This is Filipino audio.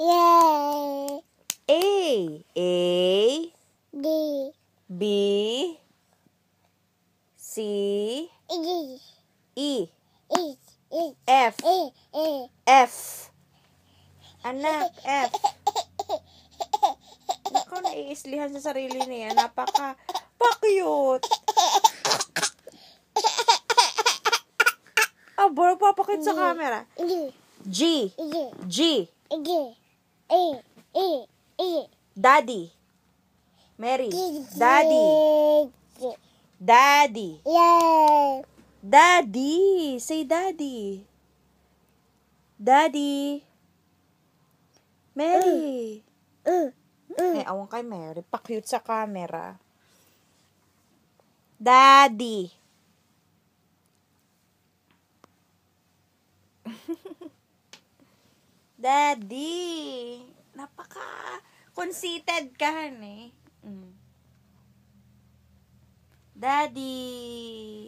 Yay. A. D. B. C. E. E. E. E. F. E. E. F. Anak, F. Naku, naiislihan sa sarili niya. Pa-cute. Abo, papakit sa camera. G. G. Daddy. Mary. Daddy. Daddy. Yay. Daddy. Say daddy. Daddy. Mary. Awan kay Mary. Pa-cute sa camera. Daddy. Daddy. Conceited ka, Daddy.